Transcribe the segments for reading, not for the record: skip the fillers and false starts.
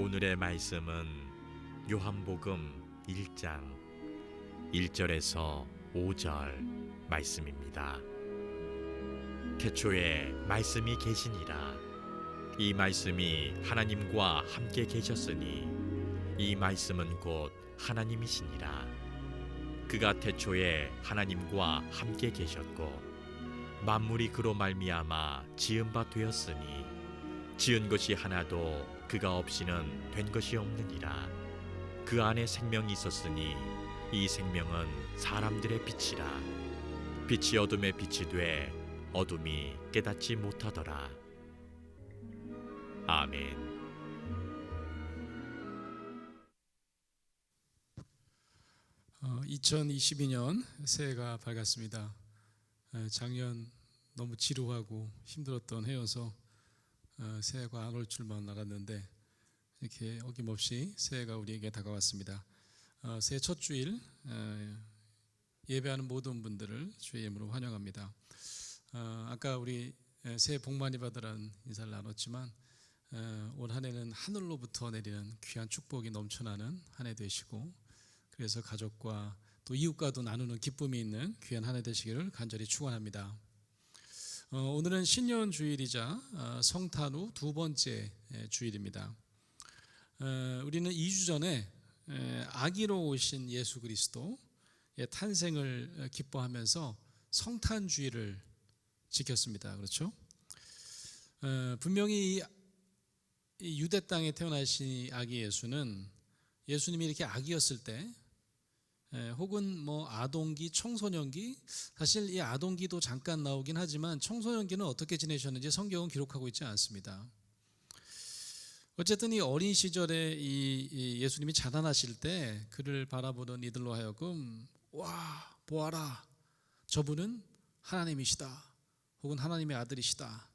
오늘의 말씀은 요한복음 1장 1절에서 5절 말씀입니다. 태초에 말씀이 계시니라. 이 말씀이 하나님과 함께 계셨으니 이 말씀은 곧 하나님이시니라. 그가 태초에 하나님과 함께 계셨고 만물이 그로 말미암아 지은 바 되었으니 지은 것이 하나도 그가 없이는 된 것이 없느니라. 그 안에 생명이 있었으니 이 생명은 사람들의 빛이라. 빛이 어둠에 빛이 돼 어둠이 깨닫지 못하더라. 아멘. 2022년 새해가 밝았습니다. 작년 너무 지루하고 힘들었던 해여서 새해가 안 올 줄만 알았는데 이렇게 어김없이 새해가 우리에게 다가왔습니다. 새해 첫 주일 예배하는 모든 분들을 주의 이름으로 환영합니다. 아까 우리 새해 복 많이 받으라는 인사를 나눴지만 올 한 해는 하늘로부터 내리는 귀한 축복이 넘쳐나는 한 해 되시고 그래서 가족과 또 이웃과도 나누는 기쁨이 있는 귀한 한 해 되시기를 간절히 축원합니다. 오늘은 신년 주일이자 성탄 후 두 번째 주일입니다. 우리는 2주 전에 아기로 오신 예수 그리스도의 탄생을 기뻐하면서 성탄 주일을 지켰습니다. 그렇죠? 분명히 이 유대 땅에 태어나신 아기 예수는 예수님이 이렇게 아기였을 때 혹은 뭐 아동기, 청소년기, 사실 이 아동기도 잠깐 나오긴 하지만 청소년기는 어떻게 지내셨는지 성경은 기록하고 있지 않습니다. 어쨌든 이 어린 시절에 이 예수님이 자라나실 때 그를 바라보는 이들로 하여금 와 보아라 저분은 하나님이시다 혹은 하나님의 아들이시다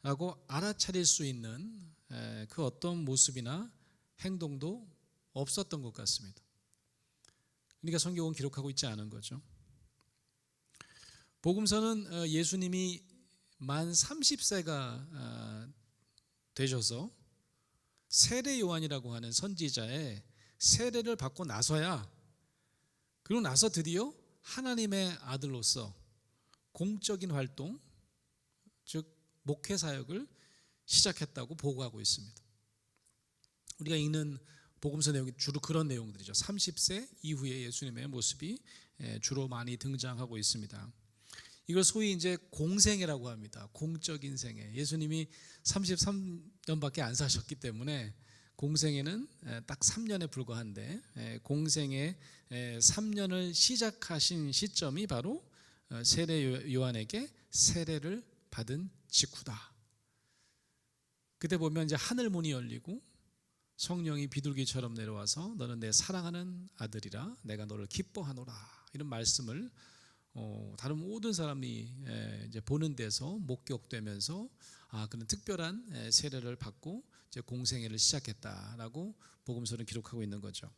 라고 알아차릴 수 있는 그 어떤 모습이나 행동도 없었던 것 같습니다. 그러니까 성경은 기록하고 있지 않은 거죠. 복음서는 예수님이 만 30세가 되셔서 세례 요한이라고 하는 선지자의 세례를 받고 나서야 그리고 나서 드디어 하나님의 아들로서 공적인 활동 즉 목회 사역을 시작했다고 보고하고 있습니다. 우리가 읽는 복음서 내용이 주로 그런 내용들이죠. 30세 이후의 예수님의 모습이 주로 많이 등장하고 있습니다. 이걸 소위 이제 공생애라고 합니다. 공적인 생애. 예수님이 33년밖에 안 사셨기 때문에 공생애는 딱 3년에 불과한데 공생애 3년을 시작하신 시점이 바로 세례 요한에게 세례를 받은 직후다. 그때 보면 이제 하늘 문이 열리고 성령이 비둘기처럼 내려와서 너는 내 사랑하는 아들이라 내가 너를 기뻐하노라 이런 말씀을 다른 모든 사람이 이제 보는 데서 목격되면서 그는 특별한 세례를 받고 이제 공생애를 시작했다라고 복음서는 기록하고 있는 거죠.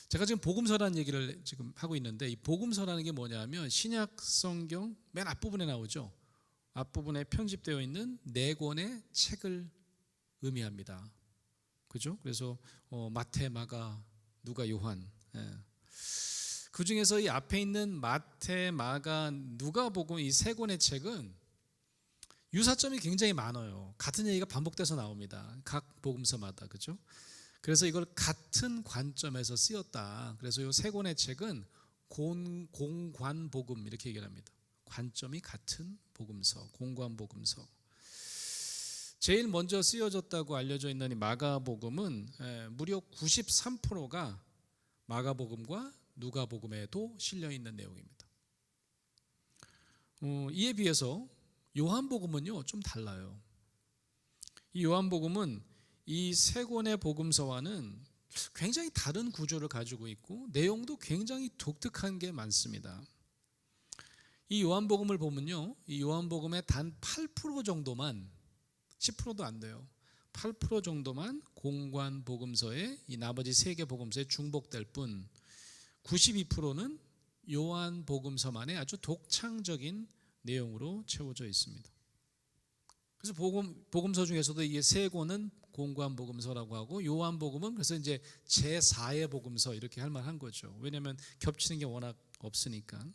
제가 지금 복음서라는 얘기를 지금 하고 있는데 이 복음서라는 게 뭐냐면 신약 성경 맨 앞부분에 나오죠. 앞부분에 편집되어 있는 4권의 책을 의미합니다. 그죠? 그래서 마태, 마가, 누가, 요한. 그 중에서 이 앞에 있는 마태, 마가, 누가복음 이 3권의 책은 유사점이 굉장히 많아요. 같은 얘기가 반복돼서 나옵니다. 각 복음서마다. 그죠? 그래서 이걸 같은 관점에서 쓰였다. 그래서 이 3권의 책은 공관복음 이렇게 얘기를 합니다. 관점이 같은 복음서, 공관복음서. 제일 먼저 쓰여졌다고 알려져 있는 이 마가복음은 무려 93%가 마가복음과 누가복음에도 실려 있는 내용입니다. 이에 비해서 요한복음은요 좀 달라요. 이 요한복음은 이 3권의 복음서와는 굉장히 다른 구조를 가지고 있고 내용도 굉장히 독특한 게 많습니다. 이 요한복음을 보면요 이 요한복음의 단 8% 정도만 10%도 안 돼요. 8% 정도만 공관 복음서에 이 나머지 3개 복음서에 중복될 뿐 92%는 요한 복음서만의 아주 독창적인 내용으로 채워져 있습니다. 그래서 복음서 중에서도 이게 3권은 공고한 복음서라고 하고 요한복음은 그래서 이제 제4의 복음서 이렇게 할 만한 거죠. 왜냐하면 겹치는 게 워낙 없으니까.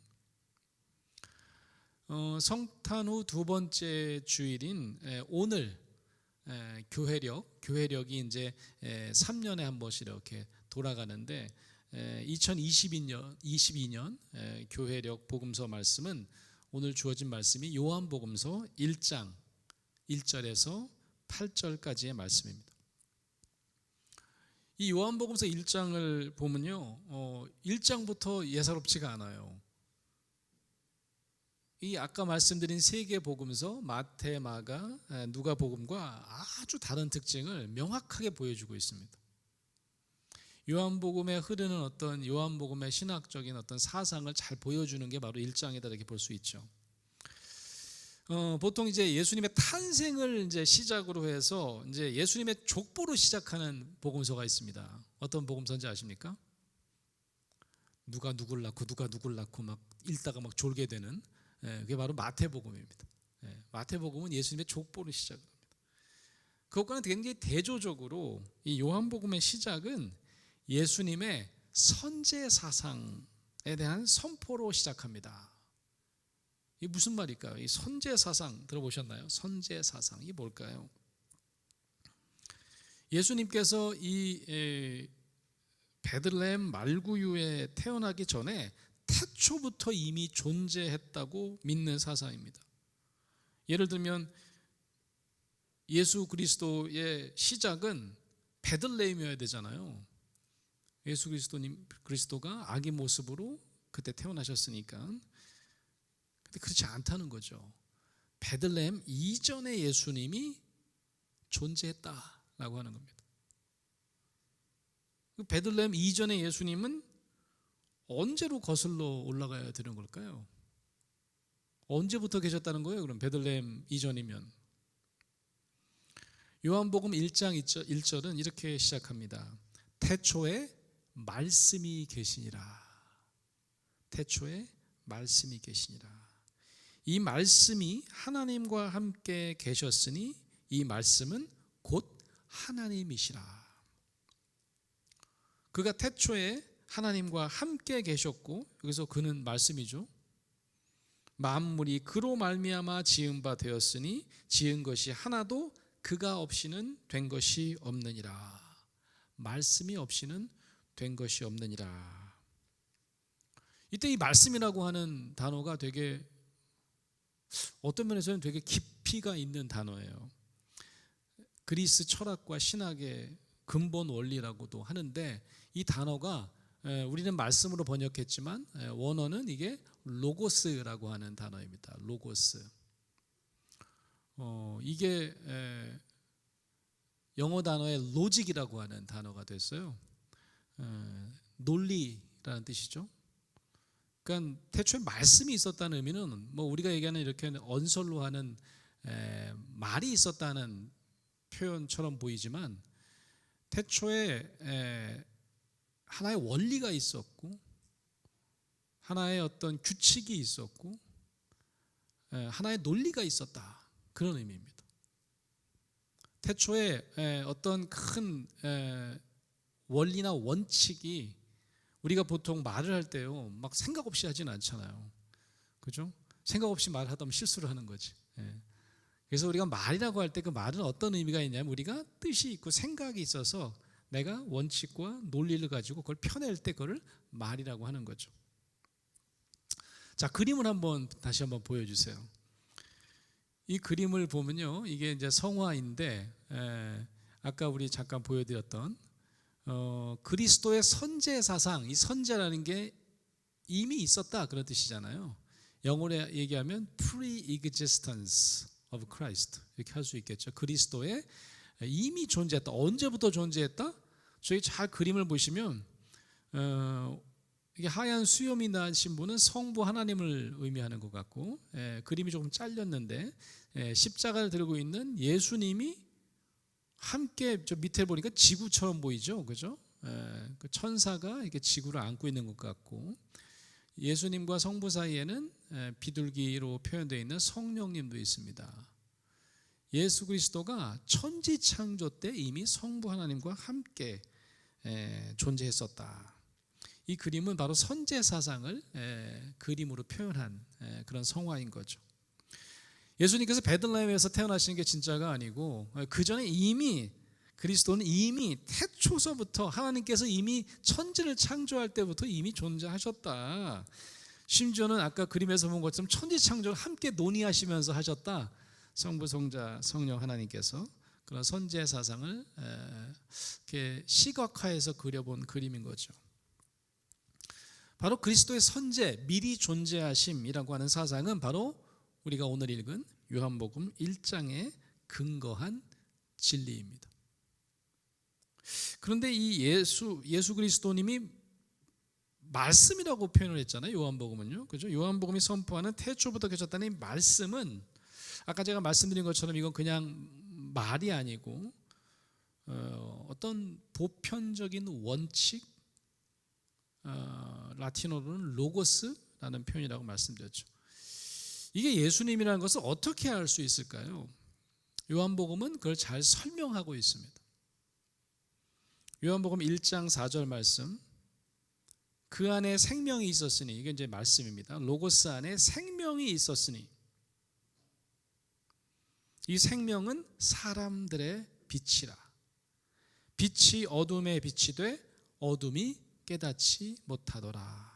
성탄 후 두 번째 주일인 오늘 교회력이 이제 3년에 한 번씩 이렇게 돌아가는데 2022년 교회력 복음서 말씀은 오늘 주어진 말씀이 요한복음서 1장 1절에서 8절까지의 말씀입니다. 이 요한복음서 1장을 보면요, 1장부터 예사롭지가 않아요. 이 아까 말씀드린 세 개 복음서 마태, 마가, 누가복음과 아주 다른 특징을 명확하게 보여주고 있습니다. 요한복음에 흐르는 어떤 요한복음의 신학적인 어떤 사상을 잘 보여주는 게 바로 1장이다 이렇게 볼 수 있죠. 보통 이제 예수님의 탄생을 이제 시작으로 해서 이제 예수님의 족보로 시작하는 복음서가 있습니다. 어떤 복음서인지 아십니까? 누가 누굴 낳고 막 읽다가 막 졸게 되는, 그게 바로 마태복음입니다. 마태복음은 예수님의 족보로 시작합니다. 그것과는 굉장히 대조적으로 이 요한복음의 시작은 예수님의 선제 사상에 대한 선포로 시작합니다. 이게 무슨 말일까요? 이 선제 사상 들어보셨나요? 선제 사상 이게 뭘까요? 예수님께서 이 베들레헴 말구유에 태어나기 전에 태초부터 이미 존재했다고 믿는 사상입니다. 예를 들면 예수 그리스도의 시작은 베들레헴이어야 되잖아요. 예수 그리스도가 아기 모습으로 그때 태어나셨으니까. 근데 그렇지 않다는 거죠. 베들레헴 이전에 예수님이 존재했다라고 하는 겁니다. 베들레헴 이전에 예수님은 언제로 거슬러 올라가야 되는 걸까요? 언제부터 계셨다는 거예요? 그럼 베들레헴 이전이면. 요한복음 1장 1절은 이렇게 시작합니다. 태초에 말씀이 계시니라. 태초에 말씀이 계시니라. 이 말씀이 하나님과 함께 계셨으니 이 말씀은 곧 하나님이시라. 그가 태초에 하나님과 함께 계셨고, 여기서 그는 말씀이죠. 만물이 그로 말미암아 지은 바 되었으니 지은 것이 하나도 그가 없이는 된 것이 없느니라. 말씀이 없이는 된 것이 없느니라. 이때 이 말씀이라고 하는 단어가 되게 어떤 면에서는 되게 깊이가 있는 단어예요. 그리스 철학과 신학의 근본 원리라고도 하는데, 이 단어가 우리는 말씀으로 번역했지만 원어는 이게 로고스라고 하는 단어입니다. 로고스. 이게 영어 단어의 로직이라고 하는 단어가 됐어요. 논리라는 뜻이죠. 그러니까 태초에 말씀이 있었다는 의미는 뭐 우리가 얘기하는 이렇게 언설로 하는 말이 있었다는 표현처럼 보이지만, 태초에 하나의 원리가 있었고 하나의 어떤 규칙이 있었고 하나의 논리가 있었다, 그런 의미입니다. 태초에 어떤 큰 원리나 원칙이, 우리가 보통 말을 할 때요 막 생각 없이 하진 않잖아요. 그죠? 생각 없이 말하다 보면 실수를 하는 거지. 그래서 우리가 말이라고 할 때 그 말은 어떤 의미가 있냐면, 우리가 뜻이 있고 생각이 있어서 내가 원칙과 논리를 가지고 그걸 펴낼 때 그걸 말이라고 하는 거죠. 자, 그림을 다시 한번 보여주세요. 이 그림을 보면요, 이게 이제 성화인데 아까 우리 잠깐 보여드렸던 그리스도의 선제 사상, 이 선제라는 게 이미 있었다 그런 뜻이잖아요. 영어로 얘기하면 pre-existence of Christ 이렇게 할 수 있겠죠. 그리스도의 이미 존재했다. 언제부터 존재했다? 저희 잘 그림을 보시면 이게 하얀 수염이 나신 분은 성부 하나님을 의미하는 것 같고, 그림이 조금 잘렸는데 십자가를 들고 있는 예수님이 함께, 저 밑에 보니까 지구처럼 보이죠, 그죠? 그 천사가 이렇게 지구를 안고 있는 것 같고, 예수님과 성부 사이에는 비둘기로 표현되어 있는 성령님도 있습니다. 예수 그리스도가 천지 창조 때 이미 성부 하나님과 함께 존재했었다. 이 그림은 바로 선제 사상을 그림으로 표현한 그런 성화인 거죠. 예수님께서 베들레헴에서 태어나시는 게 진짜가 아니고 그 전에 이미 그리스도는 이미 태초서부터 하나님께서 이미 천지를 창조할 때부터 이미 존재하셨다. 심지어는 아까 그림에서 본 것처럼 천지 창조를 함께 논의하시면서 하셨다. 성부, 성자, 성령 하나님께서 그런 선제 사상을 이렇게 시각화해서 그려본 그림인 거죠. 바로 그리스도의 선제, 미리 존재하심이라고 하는 사상은 바로 우리가 오늘 읽은 요한복음 1장에 근거한 진리입니다. 그런데 이 예수 그리스도님이 말씀이라고 표현을 했잖아요. 요한복음은요. 그죠? 요한복음이 선포하는 태초부터 계셨다는 이 말씀은 아까 제가 말씀드린 것처럼 이건 그냥 말이 아니고 어떤 보편적인 원칙, 라틴어로는 로고스라는 표현이라고 말씀드렸죠. 이게 예수님이라는 것을 어떻게 알 수 있을까요? 요한복음은 그걸 잘 설명하고 있습니다. 요한복음 1장 4절 말씀, 그 안에 생명이 있었으니, 이게 이제 말씀입니다. 로고스 안에 생명이 있었으니 이 생명은 사람들의 빛이라. 빛이 어둠에 빛이 돼 어둠이 깨닫지 못하더라.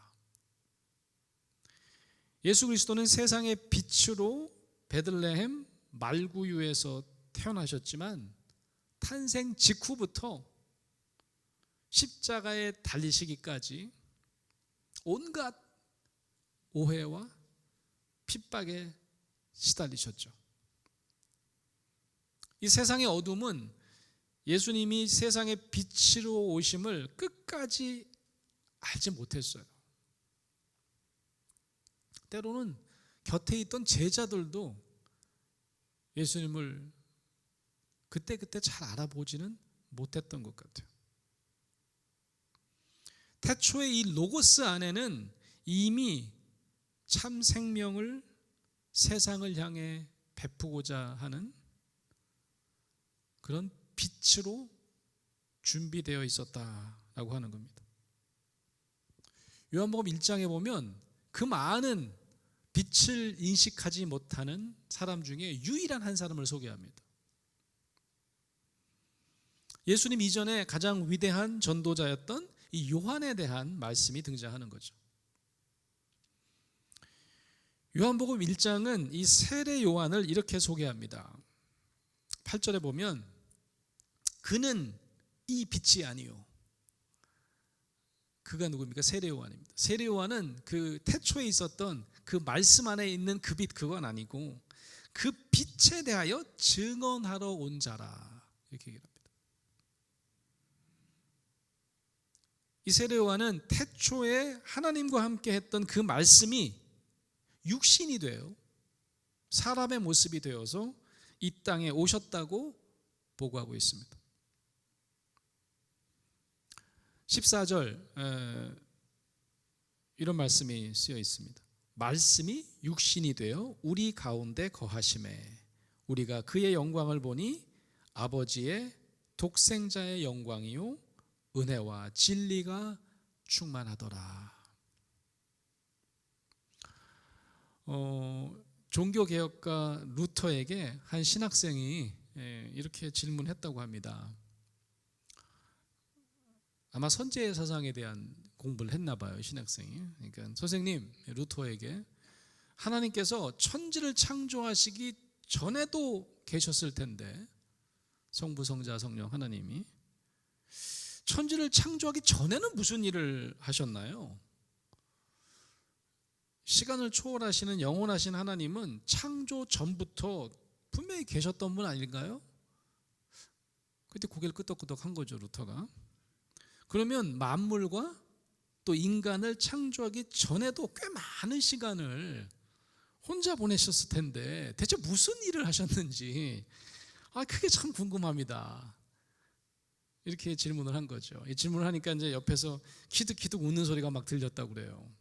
예수 그리스도는 세상의 빛으로 베들레헴 말구유에서 태어나셨지만 탄생 직후부터 십자가에 달리시기까지 온갖 오해와 핍박에 시달리셨죠. 이 세상의 어둠은 예수님이 세상의 빛으로 오심을 끝까지 알지 못했어요. 때로는 곁에 있던 제자들도 예수님을 그때그때 잘 알아보지는 못했던 것 같아요. 태초에 이 로고스 안에는 이미 참 생명을 세상을 향해 베푸고자 하는 그런 빛으로 준비되어 있었다라고 하는 겁니다. 요한복음 1장에 보면 그 많은 빛을 인식하지 못하는 사람 중에 유일한 한 사람을 소개합니다. 예수님 이전에 가장 위대한 전도자였던 이 요한에 대한 말씀이 등장하는 거죠. 요한복음 1장은 이 세례 요한을 이렇게 소개합니다. 8절에 보면 그는 이 빛이 아니요. 그가 누구입니까? 세례 요한입니다. 세례 요한은 그 태초에 있었던 그 말씀 안에 있는 그 빛, 그건 아니고 그 빛에 대하여 증언하러 온 자라, 이렇게 얘기합니다. 이 세례 요한은 태초에 하나님과 함께 했던 그 말씀이 육신이 돼요. 사람의 모습이 되어서 이 땅에 오셨다고 보고하고 있습니다. 14절 이런 말씀이 쓰여 있습니다. 말씀이 육신이 되어 우리 가운데 거하심에 우리가 그의 영광을 보니 아버지의 독생자의 영광이요 은혜와 진리가 충만하더라. 종교개혁가 루터에게 한 신학생이 이렇게 질문했다고 합니다. 아마 선제 사상에 대한 공부를 했나 봐요, 신학생이. 그러니까 선생님, 루터에게 하나님께서 천지를 창조하시기 전에도 계셨을 텐데, 성부, 성자, 성령 하나님이 천지를 창조하기 전에는 무슨 일을 하셨나요? 시간을 초월하시는 영원하신 하나님은 창조 전부터 분명히 계셨던 분 아닌가요? 그때 고개를 끄덕끄덕 한 거죠, 루터가. 그러면 만물과 또 인간을 창조하기 전에도 꽤 많은 시간을 혼자 보내셨을 텐데 대체 무슨 일을 하셨는지 그게 참 궁금합니다. 이렇게 질문을 한 거죠. 이 질문을 하니까 이제 옆에서 키득키득 웃는 소리가 막 들렸다고 그래요.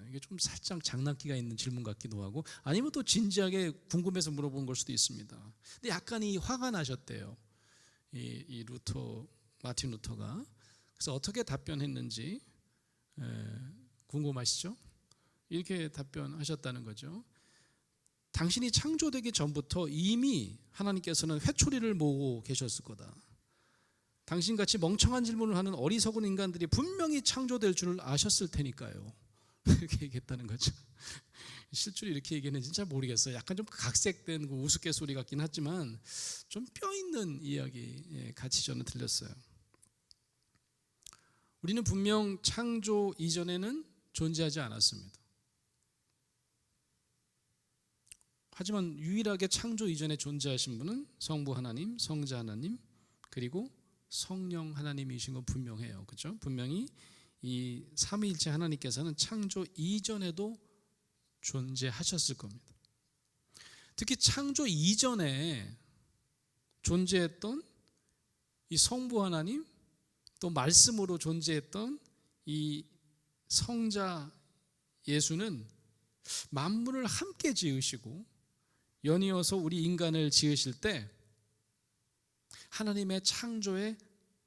이게 좀 살짝 장난기가 있는 질문 같기도 하고, 아니면 또 진지하게 궁금해서 물어본 걸 수도 있습니다. 근데 약간 화가 나셨대요. 마틴 루터가. 그래서 어떻게 답변했는지 궁금하시죠? 이렇게 답변하셨다는 거죠. 당신이 창조되기 전부터 이미 하나님께서는 회초리를 모으고 계셨을 거다. 당신같이 멍청한 질문을 하는 어리석은 인간들이 분명히 창조될 줄을 아셨을 테니까요. 이렇게 얘기했다는 거죠. 실제로 이렇게 얘기했는지 잘 모르겠어요. 약간 좀 각색된 우스갯소리 같긴 하지만 좀 뼈 있는 이야기 같이 저는 들렸어요. 우리는 분명 창조 이전에는 존재하지 않았습니다. 하지만 유일하게 창조 이전에 존재하신 분은 성부 하나님, 성자 하나님, 그리고 성령 하나님이신 건 분명해요. 그렇죠? 분명히 이 삼위일체 하나님께서는 창조 이전에도 존재하셨을 겁니다. 특히 창조 이전에 존재했던 이 성부 하나님, 또 말씀으로 존재했던 이 성자 예수는 만물을 함께 지으시고 연이어서 우리 인간을 지으실 때 하나님의 창조의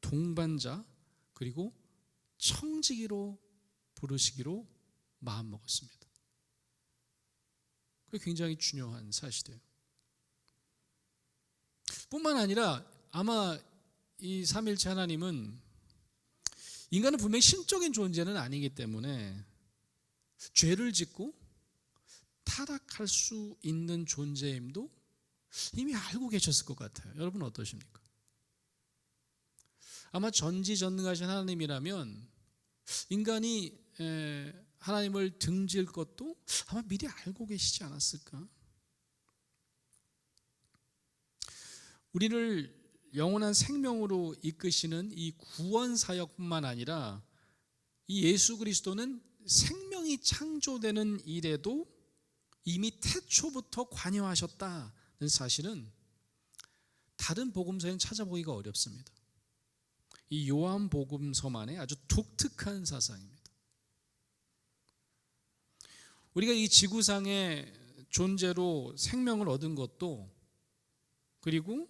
동반자 그리고 청지기로 부르시기로 마음먹었습니다. 그게 굉장히 중요한 사실이에요. 뿐만 아니라 아마 이 삼일체 하나님은 인간은 분명히 신적인 존재는 아니기 때문에 죄를 짓고 타락할 수 있는 존재임도 이미 알고 계셨을 것 같아요. 여러분 어떠십니까? 아마 전지전능하신 하나님이라면 인간이 하나님을 등질 것도 아마 미리 알고 계시지 않았을까? 우리를 영원한 생명으로 이끄시는 이 구원 사역뿐만 아니라 이 예수 그리스도는 생명이 창조되는 일에도 이미 태초부터 관여하셨다는 사실은 다른 복음서에는 찾아보기가 어렵습니다. 이 요한복음서만의 아주 독특한 사상입니다. 우리가 이 지구상의 존재로 생명을 얻은 것도, 그리고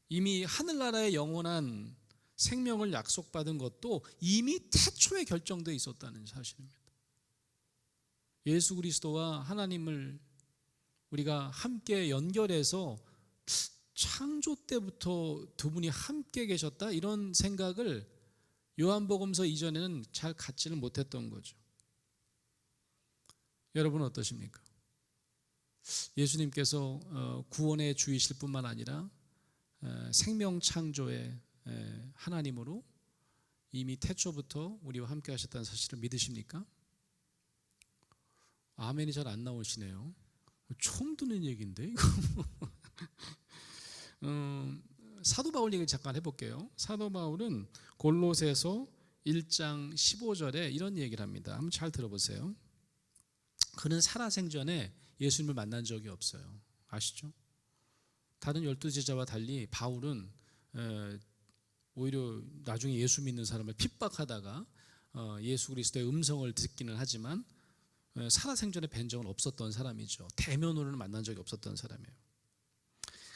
이미 하늘나라의 영원한 생명을 약속받은 것도 이미 태초에 결정되어 있었다는 사실입니다. 예수 그리스도와 하나님을 우리가 함께 연결해서 창조 때부터 두 분이 함께 계셨다, 이런 생각을 요한복음서 이전에는 잘 갖지를 못했던 거죠. 여러분 어떠십니까? 예수님께서 구원의 주이실 뿐만 아니라 생명 창조의 하나님으로 이미 태초부터 우리와 함께 하셨다는 사실을 믿으십니까? 아멘이 잘 안 나오시네요. 처음 듣는 얘기인데 이거. 사도 바울 얘기 잠깐 해볼게요. 사도 바울은 골로새서 1장 15절에 이런 얘기를 합니다. 한번 잘 들어보세요. 그는 살아생전에 예수님을 만난 적이 없어요. 아시죠? 다른 12제자와 달리 바울은 오히려 나중에 예수 믿는 사람을 핍박하다가 예수 그리스도의 음성을 듣기는 하지만 살아생전에 뵌 적은 없었던 사람이죠. 대면으로는 만난 적이 없었던 사람이에요.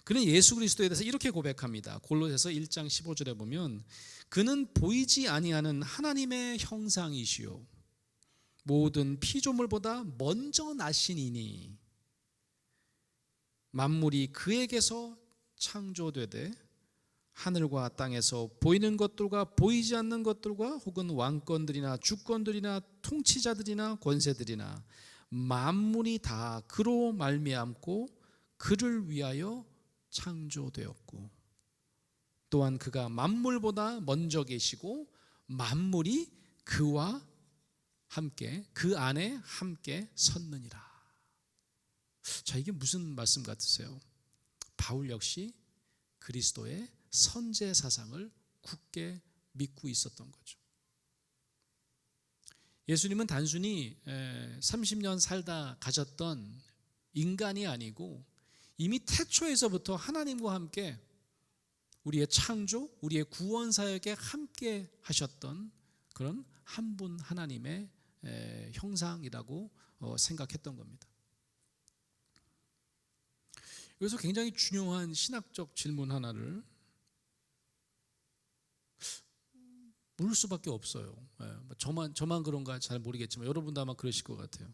그는 예수 그리스도에 대해서 이렇게 고백합니다. 골로새서 1장 15절에 보면 그는 보이지 아니하는 하나님의 형상이시요 모든 피조물보다 먼저 나시니니 만물이 그에게서 창조되되 하늘과 땅에서 보이는 것들과 보이지 않는 것들과 혹은 왕권들이나 주권들이나 통치자들이나 권세들이나 만물이 다 그로 말미암고 그를 위하여 창조되었고 또한 그가 만물보다 먼저 계시고 만물이 그와 함께 그 안에 함께 섰느니라. 자, 이게 무슨 말씀 같으세요? 바울 역시 그리스도의 선제 사상을 굳게 믿고 있었던 거죠. 예수님은 단순히 30년 살다 가졌던 인간이 아니고 이미 태초에서부터 하나님과 함께 우리의 창조, 우리의 구원 사역에 함께 하셨던 그런 한 분 하나님의 형상이라고 생각했던 겁니다. 여기서 굉장히 중요한 신학적 질문 하나를 물을 수밖에 없어요. 저만 그런가 잘 모르겠지만 여러분도 아마 그러실 것 같아요.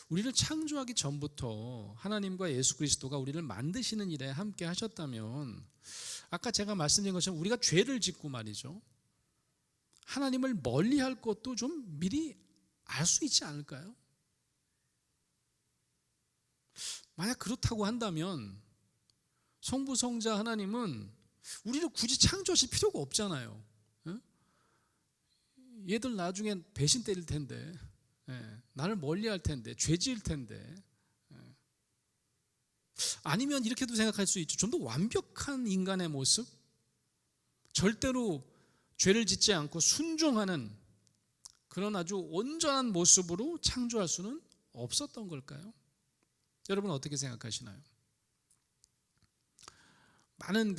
우리를 창조하기 전부터 하나님과 예수 그리스도가 우리를 만드시는 일에 함께 하셨다면, 아까 제가 말씀드린 것처럼 우리가 죄를 짓고 말이죠, 하나님을 멀리할 것도 좀 미리 알 수 있지 않을까요? 만약 그렇다고 한다면 성부 성자 하나님은 우리를 굳이 창조하실 필요가 없잖아요. 얘들 나중에 배신 때릴 텐데, 나를 멀리할 텐데, 죄 지을 텐데. 아니면 이렇게도 생각할 수 있죠. 좀 더 완벽한 인간의 모습, 절대로 죄를 짓지 않고 순종하는 그런 아주 온전한 모습으로 창조할 수는 없었던 걸까요? 여러분 어떻게 생각하시나요? 많은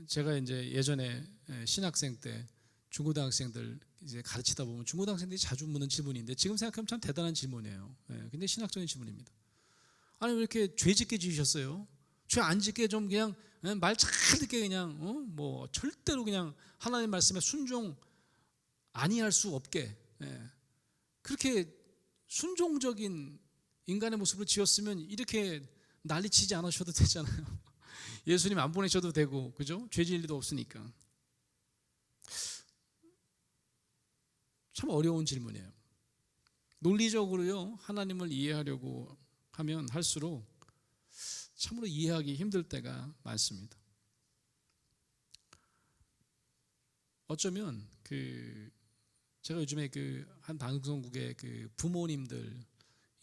제가 이제 예전에 신학생 때 중고등학생들 이제 가르치다 보면 중고등학생들이 자주 묻는 질문인데, 지금 생각하면 참 대단한 질문이에요. 근데 신학적인 질문입니다. 아니 왜 이렇게 죄 짓게 지으셨어요? 죄 안 짓게 좀 그냥 말 잘 듣게 그냥 뭐 절대로 그냥 하나님 말씀에 순종 아니할 수 없게 그렇게 순종적인 인간의 모습을 지었으면 이렇게 난리치지 않으셔도 되잖아요. 예수님 안 보내셔도 되고, 그죠? 죄 지을 일도 없으니까. 참 어려운 질문이에요. 논리적으로요, 하나님을 이해하려고 하면 할수록 참으로 이해하기 힘들 때가 많습니다. 어쩌면 제가 요즘에 한 방송국의 부모님들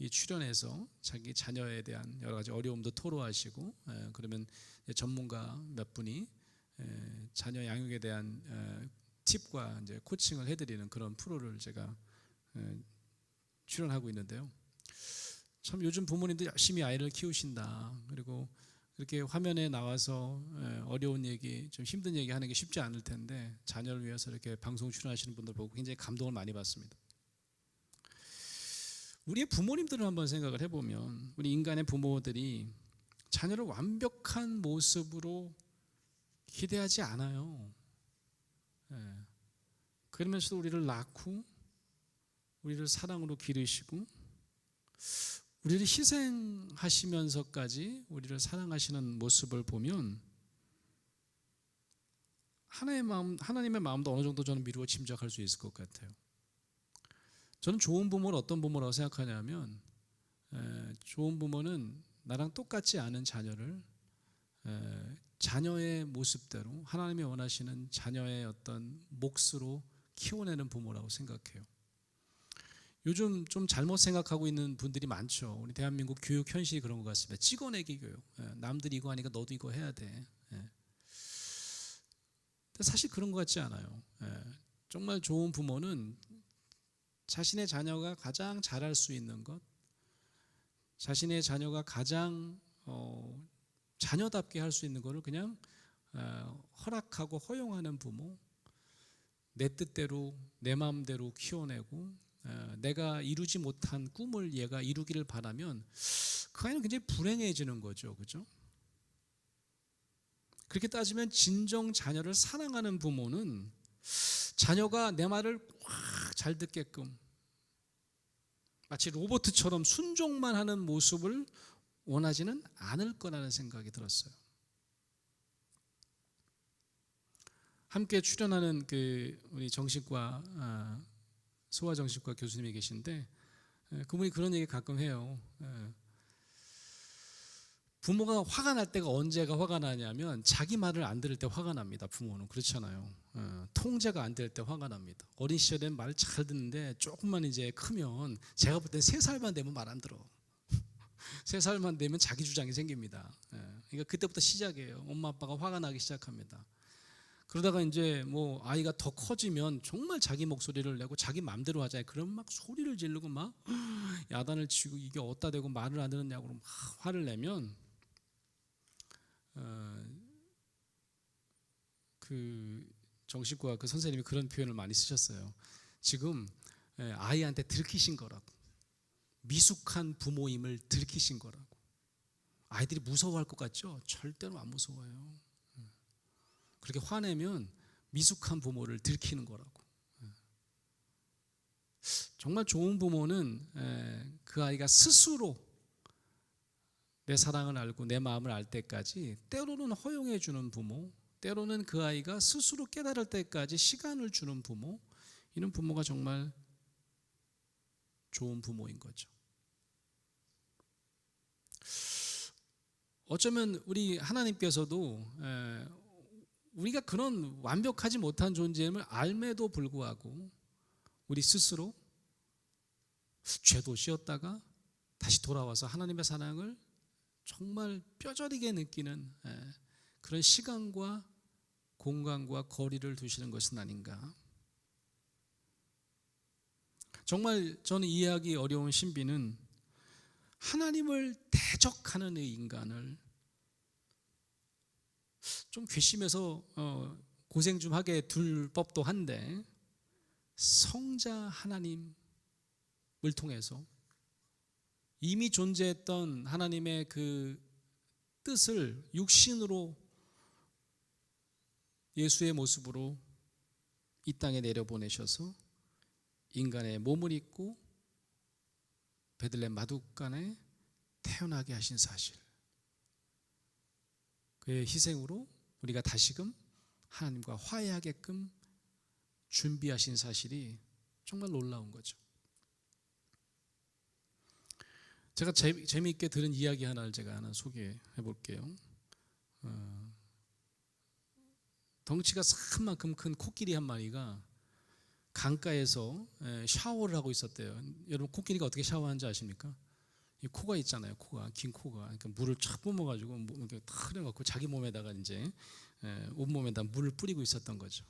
이 출연해서 자기 자녀에 대한 여러 가지 어려움도 토로하시고, 그러면 전문가 몇 분이 자녀 양육에 대한 팁과 이제 코칭을 해드리는 그런 프로를 제가 출연하고 있는데요. 참 요즘 부모님들 열심히 아이를 키우신다. 그리고 그렇게 화면에 나와서 어려운 얘기, 좀 힘든 얘기 하는 게 쉽지 않을 텐데, 자녀를 위해서 이렇게 방송 출연하시는 분들 보고 굉장히 감동을 많이 받습니다. 우리의 부모님들을 한번 생각을 해보면, 우리 인간의 부모들이 자녀를 완벽한 모습으로 기대하지 않아요. 그러면서도 우리를 낳고 우리를 사랑으로 기르시고 우리를 희생하시면서까지 우리를 사랑하시는 모습을 보면 하나님의 마음도 어느 정도 저는 미루어 짐작할 수 있을 것 같아요. 저는 좋은 부모를 어떤 부모라고 생각하냐면, 좋은 부모는 나랑 똑같지 않은 자녀를 자녀의 모습대로 하나님이 원하시는 자녀의 어떤 몫으로 키워내는 부모라고 생각해요. 요즘 좀 잘못 생각하고 있는 분들이 많죠. 우리 대한민국 교육 현실이 그런 것 같습니다. 찍어내기 교육. 남들이 이거 하니까 너도 이거 해야 돼. 근데 사실 그런 것 같지 않아요. 정말 좋은 부모는 자신의 자녀가 가장 잘할 수 있는 것, 자신의 자녀가 가장 자녀답게 할 수 있는 것을 그냥 허락하고 허용하는 부모, 내 뜻대로 내 마음대로 키워내고 내가 이루지 못한 꿈을 얘가 이루기를 바라면 그 아이는 굉장히 불행해지는 거죠. 그죠? 그렇게 따지면 진정 자녀를 사랑하는 부모는 자녀가 내 말을 확 잘 듣게끔 마치 로봇처럼 순종만 하는 모습을 원하지는 않을 거라는 생각이 들었어요. 함께 출연하는 우리 정신과 소아정신과 교수님이 계신데, 그분이 그런 얘기 가끔 해요. 부모가 화가 날 때가 언제가 화가 나냐면 자기 말을 안 들을 때 화가 납니다. 부모는 그렇잖아요. 통제가 안 될 때 화가 납니다. 어린 시절엔 말 잘 듣는데 조금만 이제 크면, 제가 볼 땐 3살만 되면 말 안 들어. 3살만 되면 자기 주장이 생깁니다. 그러니까 그때부터 시작이에요. 엄마 아빠가 화가 나기 시작합니다. 그러다가 이제 뭐 아이가 더 커지면 정말 자기 목소리를 내고 자기 마음대로 하잖아요. 그럼 막 소리를 지르고 막 야단을 치고 이게 어디다 대고 말을 안 듣느냐고 막 화를 내면, 정신과 선생님이 그런 표현을 많이 쓰셨어요. 지금 아이한테 들키신 거라고. 미숙한 부모임을 들키신 거라고. 아이들이 무서워할 것 같죠? 절대로 안 무서워요. 그렇게 화내면 미숙한 부모를 들키는 거라고. 정말 좋은 부모는 그 아이가 스스로 내 사랑을 알고 내 마음을 알 때까지, 때로는 허용해 주는 부모, 때로는 그 아이가 스스로 깨달을 때까지 시간을 주는 부모, 이런 부모가 정말 좋은 부모인 거죠. 어쩌면 우리 하나님께서도 우리가 그런 완벽하지 못한 존재임을 알매도 불구하고 우리 스스로 죄도 지었다가 다시 돌아와서 하나님의 사랑을 정말 뼈저리게 느끼는 그런 시간과 공간과 거리를 두시는 것은 아닌가. 정말 저는 이해하기 어려운 신비는 하나님을 대적하는 이 인간을 좀 괘씸해서 고생 좀 하게 둘 법도 한데, 성자 하나님을 통해서 이미 존재했던 하나님의 그 뜻을 육신으로 예수의 모습으로 이 땅에 내려보내셔서 인간의 몸을 입고 베들레헴 마둑간에 태어나게 하신 사실, 그의 희생으로 우리가 다시금 하나님과 화해하게끔 준비하신 사실이 정말 놀라운 거죠. 제가 재미있게 들은 이야기 하나를 제가 하나 소개해 볼게요. 덩치가 산만큼 큰 코끼리 한 마리가 강가에서 샤워를 하고 있었대요. 여러분, 코끼리가 어떻게 샤워하는지 아십니까? 이 코가 있잖아요. 코가, 긴 코가. 그러니까 물을 쫙 뿜어가지고 이렇게 탁 흘려갖고 자기 몸에다가 이제 온몸에다 물을 뿌리고 있었던 거죠.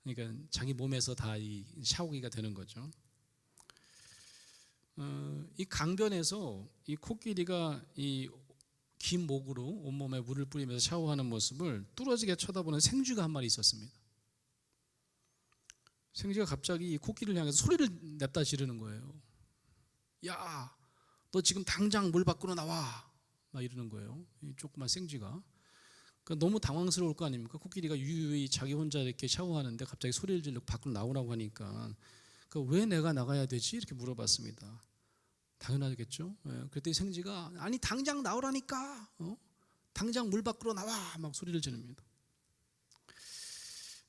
그러니까 자기 몸에서 다 이 샤워기가 되는 거죠. 이 강변에서 이 코끼리가 이 긴 목으로 온몸에 물을 뿌리면서 샤워하는 모습을 뚫어지게 쳐다보는 생쥐가 한 마리 있었습니다. 생쥐가 갑자기 이 코끼리를 향해서 소리를 냅다 지르는 거예요. 야, 너 지금 당장 물 밖으로 나와, 막 이러는 거예요. 이 조그만 생쥐가. 그러니까 너무 당황스러울 거 아닙니까? 코끼리가 유유히 자기 혼자 이렇게 샤워하는데 갑자기 소리를 지르고 밖으로 나오라고 하니까, 그러니까 왜 내가 나가야 되지? 이렇게 물어봤습니다. 당연하겠죠. 그랬더니 생쥐가, 아니 당장 나오라니까, 당장 물 밖으로 나와, 막 소리를 지릅니다.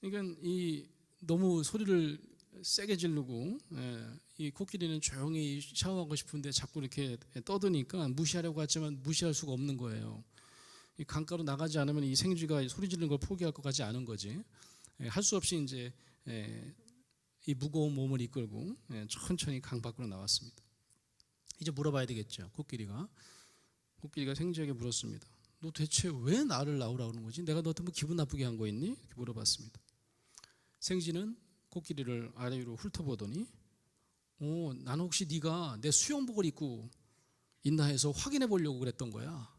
그러니까 이 너무 소리를 세게 지르고, 이 코끼리는 조용히 샤워하고 싶은데 자꾸 이렇게 떠드니까 무시하려고 하지만 무시할 수가 없는 거예요. 이 강가로 나가지 않으면 이 생쥐가 소리 지르는 걸 포기할 것 같지 않은 거지. 할 수 없이 이제 이 무거운 몸을 이끌고 천천히 강 밖으로 나왔습니다. 이제 물어봐야 되겠죠. 코끼리가 생쥐에게 물었습니다. 너 대체 왜 나를 나오라고 하는 거지? 내가 너한테 뭐 기분 나쁘게 한 거 있니? 이렇게 물어봤습니다. 생쥐는 코끼리를 아래 위로 훑어보더니, 나는 혹시 네가 내 수영복을 입고 있나 해서 확인해 보려고 그랬던 거야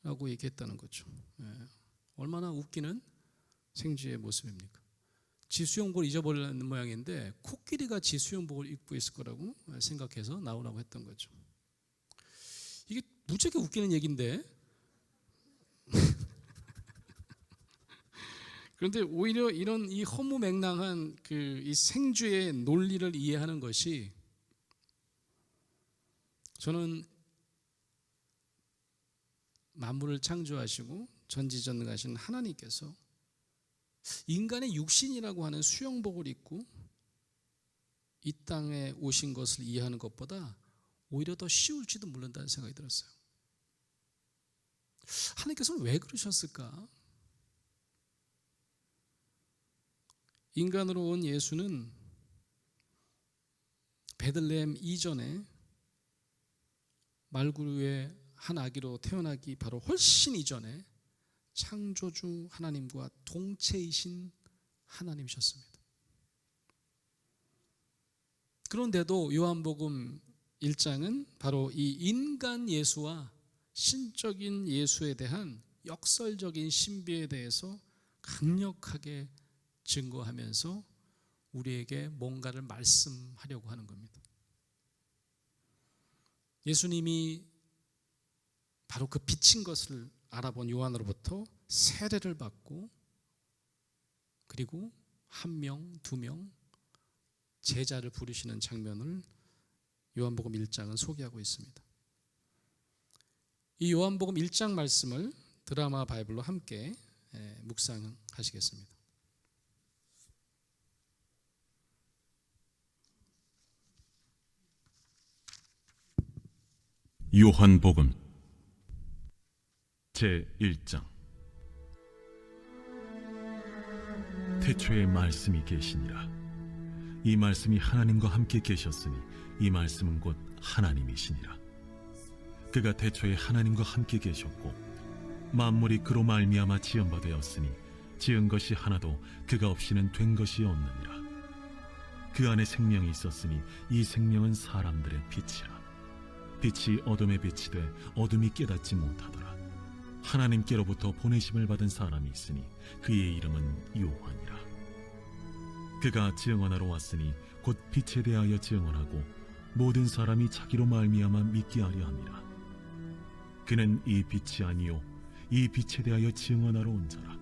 라고 얘기했다는 거죠. 얼마나 웃기는 생쥐의 모습입니까? 지 수영복을 잊어버리는 모양인데 코끼리가 지 수영복을 입고 있을 거라고 생각해서 나오라고 했던 거죠. 이게 무지하게 웃기는 얘기인데 그런데 오히려 이런 이 허무맹랑한 이 생쥐의 논리를 이해하는 것이, 저는 만물을 창조하시고 전지전능하신 하나님께서 인간의 육신이라고 하는 수영복을 입고 이 땅에 오신 것을 이해하는 것보다 오히려 더 쉬울지도 모른다는 생각이 들었어요. 하나님께서는 왜 그러셨을까? 인간으로 온 예수는 베들레헴 이전에 말구루의 한 아기로 태어나기 바로 훨씬 이전에 창조주 하나님과 동체이신 하나님이셨습니다. 그런데도 요한복음 1장은 바로 이 인간 예수와 신적인 예수에 대한 역설적인 신비에 대해서 강력하게 증거하면서 우리에게 뭔가를 말씀하려고 하는 겁니다. 예수님이 바로 그 빛인 것을 알아본 요한으로부터 세례를 받고 그리고 한 명, 두 명 제자를 부르시는 장면을 요한복음 1장은 소개하고 있습니다. 이 요한복음 1장 말씀을 드라마 바이블로 함께 묵상하시겠습니다. 요한복음 제1장. 태초에 말씀이 계시니라. 이 말씀이 하나님과 함께 계셨으니 이 말씀은 곧 하나님이시니라. 그가 태초에 하나님과 함께 계셨고 만물이 그로 말미암아 지은 바 되었으니 지은 것이 하나도 그가 없이는 된 것이 없느니라. 그 안에 생명이 있었으니 이 생명은 사람들의 빛이라. 빛이 어둠에 비치되 어둠이 깨닫지 못하더라. 하나님께로부터 보내심을 받은 사람이 있으니 그의 이름은 요한이라. 그가 증언하러 왔으니 곧 빛에 대하여 증언하고 모든 사람이 자기로 말미암아 믿게 하려 함이라. 그는 이 빛이 아니요 이 빛에 대하여 증언하러 온 자라.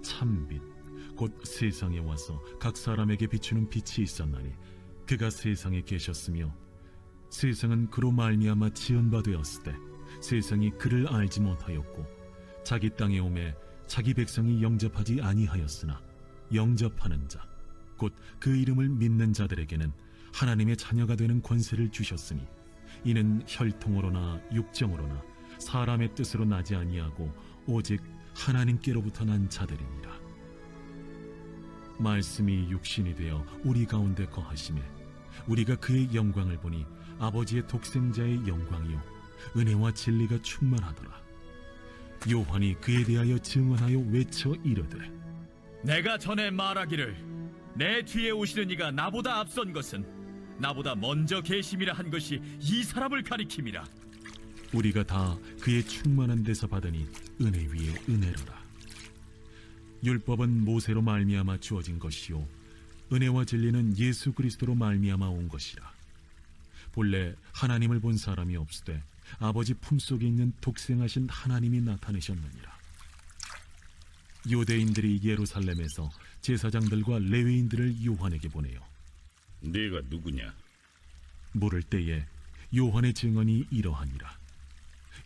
참빛 곧 세상에 와서 각 사람에게 비추는 빛이 있었나니 그가 세상에 계셨으며 세상은 그로 말미암아 지은 바 되었을 때 세상이 그를 알지 못하였고 자기 땅에 오매 자기 백성이 영접하지 아니하였으나 영접하는 자 곧 그 이름을 믿는 자들에게는 하나님의 자녀가 되는 권세를 주셨으니 이는 혈통으로나 육정으로나 사람의 뜻으로 나지 아니하고 오직 하나님께로부터 난 자들이니라. 말씀이 육신이 되어 우리 가운데 거하심에 우리가 그의 영광을 보니 아버지의 독생자의 영광이요 은혜와 진리가 충만하더라. 요한이 그에 대하여 증언하여 외쳐 이르되 내가 전에 말하기를 내 뒤에 오시는 이가 나보다 앞선 것은 나보다 먼저 계심이라 한 것이 이 사람을 가리킴이라. 우리가 다 그의 충만한 데서 받으니 은혜 위에 은혜로라. 율법은 모세로 말미암아 주어진 것이요 은혜와 진리는 예수 그리스도로 말미암아 온 것이라. 본래 하나님을 본 사람이 없으되 아버지 품속에 있는 독생하신 하나님이 나타내셨느니라. 유대인들이 예루살렘에서 제사장들과 레위인들을 요한에게 보내요. 네가 누구냐? 물을 때에 요한의 증언이 이러하니라.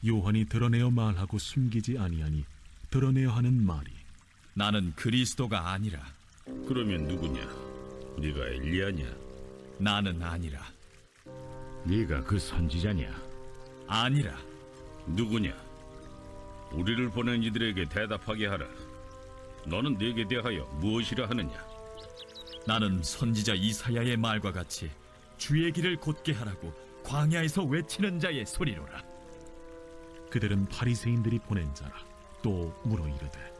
요한이 드러내어 말하고 숨기지 아니하니 드러내어 하는 말이 나는 그리스도가 아니라. 그러면 누구냐? 네가 엘리야냐? 나는 아니라. 네가 그 선지자냐? 아니라. 누구냐? 우리를 보낸 이들에게 대답하게 하라. 너는 네게 대하여 무엇이라 하느냐? 나는 선지자 이사야의 말과 같이 주의 길을 곧게 하라고 광야에서 외치는 자의 소리로라. 그들은 바리새인들이 보낸 자라. 또 물어 이르되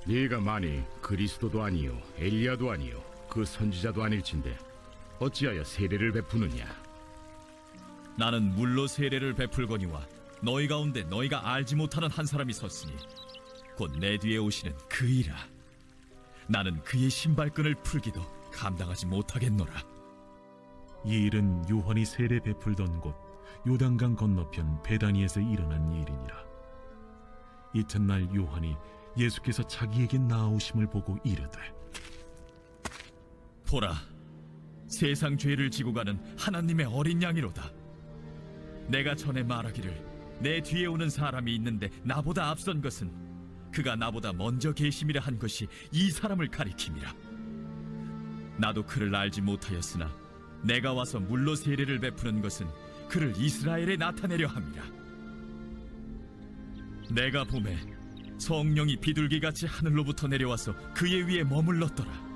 네가 만일 그리스도도 아니요 엘리야도 아니요 그 선지자도 아닐진데 어찌하여 세례를 베푸느냐? 나는 물로 세례를 베풀거니와 너희 가운데 너희가 알지 못하는 한 사람이 섰으니 곧 내 뒤에 오시는 그이라. 나는 그의 신발끈을 풀기도 감당하지 못하겠노라. 이 일은 요한이 세례 베풀던 곳 요단강 건너편 베다니에서 일어난 일이니라. 이튿날 요한이 예수께서 자기에게 나아오심을 보고 이르되 보라, 세상 죄를 지고 가는 하나님의 어린 양이로다. 내가 전에 말하기를 내 뒤에 오는 사람이 있는데 나보다 앞선 것은 그가 나보다 먼저 계심이라 한 것이 이 사람을 가리킴이라. 나도 그를 알지 못하였으나 내가 와서 물로 세례를 베푸는 것은 그를 이스라엘에 나타내려 함이라. 내가 보매 성령이 비둘기같이 하늘로부터 내려와서 그의 위에 머물렀더라.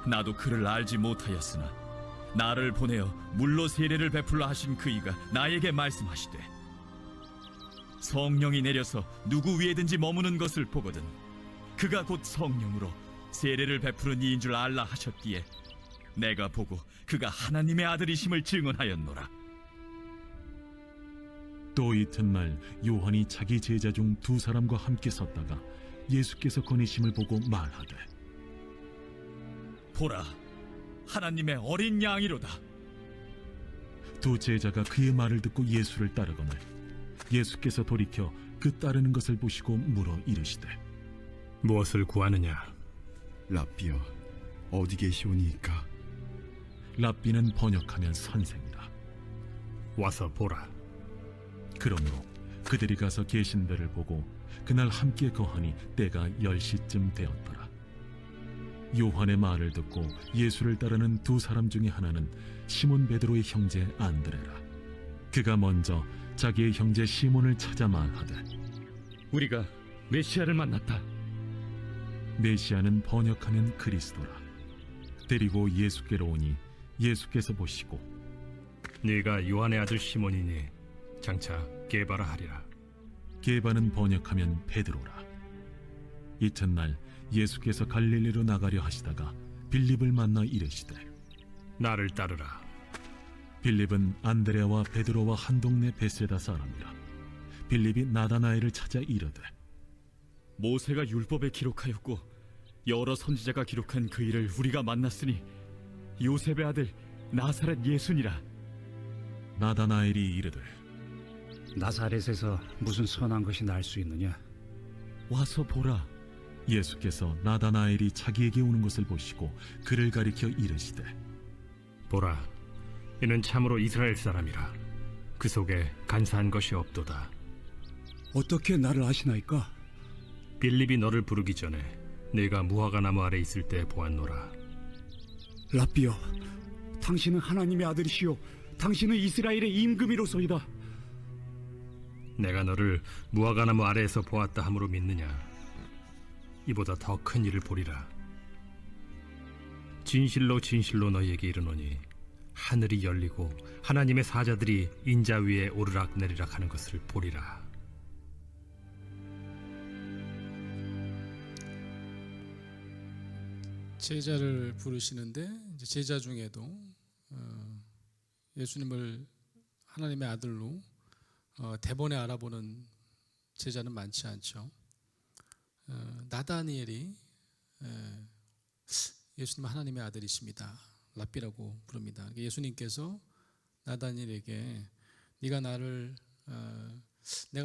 나도 그를 알지 못하였으나 나를 보내어 물로 세례를 베풀라 하신 그이가 나에게 말씀하시되 성령이 내려서 누구 위에든지 머무는 것을 보거든 그가 곧 성령으로 세례를 베푸는 이인 줄 알라 하셨기에 내가 보고 그가 하나님의 아들이심을 증언하였노라. 또 이튿날 요한이 자기 제자 중 두 사람과 함께 섰다가 예수께서 거니심을 보고 말하되 보라, 하나님의 어린 양이로다. 두 제자가 그의 말을 듣고 예수를 따르거늘 예수께서 돌이켜 그 따르는 것을 보시고 물어 이르시되 무엇을 구하느냐? 라삐여, 어디 계시오니이까? 랍비는 번역하면 선생이라. 와서 보라. 그러므로 그들이 가서 계신 데를 보고 그날 함께 거하니 때가 10시쯤 되었더라. 요한의 말을 듣고 예수를 따르는 두 사람 중에 하나는 시몬 베드로의 형제 안드레라. 그가 먼저 자기의 형제 시몬을 찾아 말하되 우리가 메시아를 만났다. 메시아는 번역하면 그리스도라. 데리고 예수께로 오니 예수께서 보시고 네가 요한의 아들 시몬이니 장차 게바라 하리라. 게바는 번역하면 베드로라. 이튿날 예수께서 갈릴리로 나가려 하시다가 빌립을 만나 이르시되 나를 따르라. 빌립은 안드레와 베드로와 한 동네 베세다 사람이라. 빌립이 나다나엘을 찾아 이르되 모세가 율법에 기록하였고 여러 선지자가 기록한 그 일을 우리가 만났으니 요셉의 아들 나사렛 예수니라. 나다나엘이 이르되 나사렛에서 무슨 선한 것이 날 수 있느냐? 와서 보라. 예수께서 나다나엘이 자기에게 오는 것을 보시고 그를 가리켜 이르시되 보라, 이는 참으로 이스라엘 사람이라. 그 속에 간사한 것이 없도다. 어떻게 나를 아시나이까? 빌립이 너를 부르기 전에 네가 무화과 나무 아래 있을 때 보았노라. 라삐여, 당신은 하나님의 아들이시오. 당신은 이스라엘의 임금이로소이다. 내가 너를 무화과 나무 아래에서 보았다 함으로 믿느냐? 이보다 더 큰 일을 보리라. 진실로 진실로 너희에게 이르노니 하늘이 열리고 하나님의 사자들이 인자 위에 오르락 내리락 하는 것을 보리라. 제자를 부르시는데 이제 제자 중에도 예수님을 하나님의 아들로 대번에 알아보는 제자는 많지 않죠. 나다니엘이 예수님 하나님의 아들이십니다. 랍비라고 부릅니다. 예수님께서 나다니엘에게 내가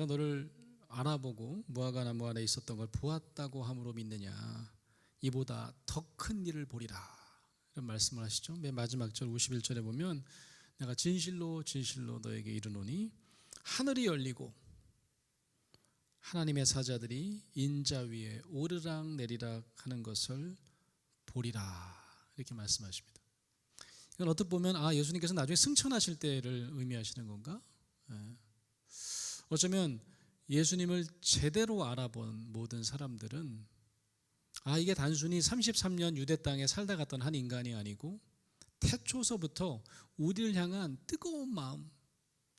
너를 알아보고 무화과 나무 안에 있었던 걸 보았다고 함으로 믿느냐? 이보다 더 큰 일을 보리라. 이런 말씀을 하시죠. 맨 마지막 절 51절에 보면 내가 진실로 진실로 너에게 이르노니 하늘이 열리고 하나님의 사자들이 인자 위에 오르락 내리락 하는 것을 보리라. 이렇게 말씀하십니다. 이건 어떻게 보면 예수님께서 나중에 승천하실 때를 의미하시는 건가? 어쩌면 예수님을 제대로 알아본 모든 사람들은 이게 단순히 33년 유대 땅에 살다 갔던 한 인간이 아니고 태초서부터 우리를 향한 뜨거운 마음,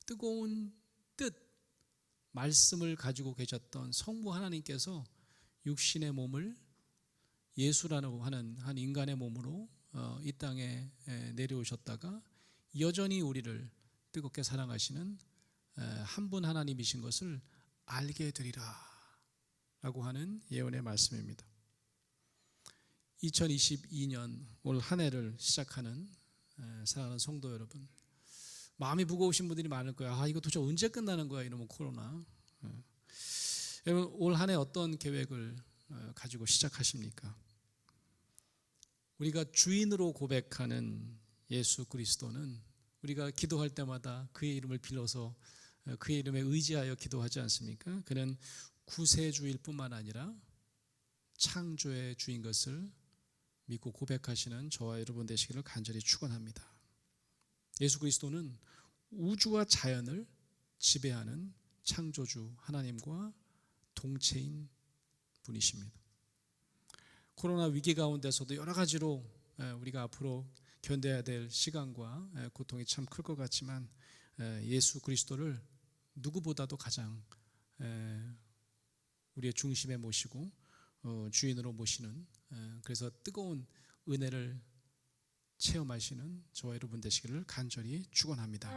뜨거운 뜻, 말씀을 가지고 계셨던 성부 하나님께서 육신의 몸을 예수라고 하는 한 인간의 몸으로 이 땅에 내려오셨다가 여전히 우리를 뜨겁게 사랑하시는 한 분 하나님이신 것을 알게 되리라 라고 하는 예언의 말씀입니다. 2022년 올 한 해를 시작하는 사랑하는 성도 여러분, 마음이 무거우신 분들이 많을 거야. 이거 도대체 언제 끝나는 거야 이놈의 코로나. 여러분 올 한 해 어떤 계획을 가지고 시작하십니까? 우리가 주인으로 고백하는 예수 그리스도는 우리가 기도할 때마다 그의 이름을 빌어서 그의 이름에 의지하여 기도하지 않습니까? 그는 구세주일 뿐만 아니라 창조의 주인 것을 믿고 고백하시는 저와 여러분 되시기를 간절히 축원합니다. 예수 그리스도는 우주와 자연을 지배하는 창조주 하나님과 동체인 분이십니다. 코로나 위기 가운데서도 여러 가지로 우리가 앞으로 견뎌야 될 시간과 고통이 참 클 것 같지만 예수 그리스도를 누구보다도 가장 우리의 중심에 모시고 주인으로 모시는, 그래서 뜨거운 은혜를 체험하시는 저와 여러분 되시기를 간절히 축원합니다.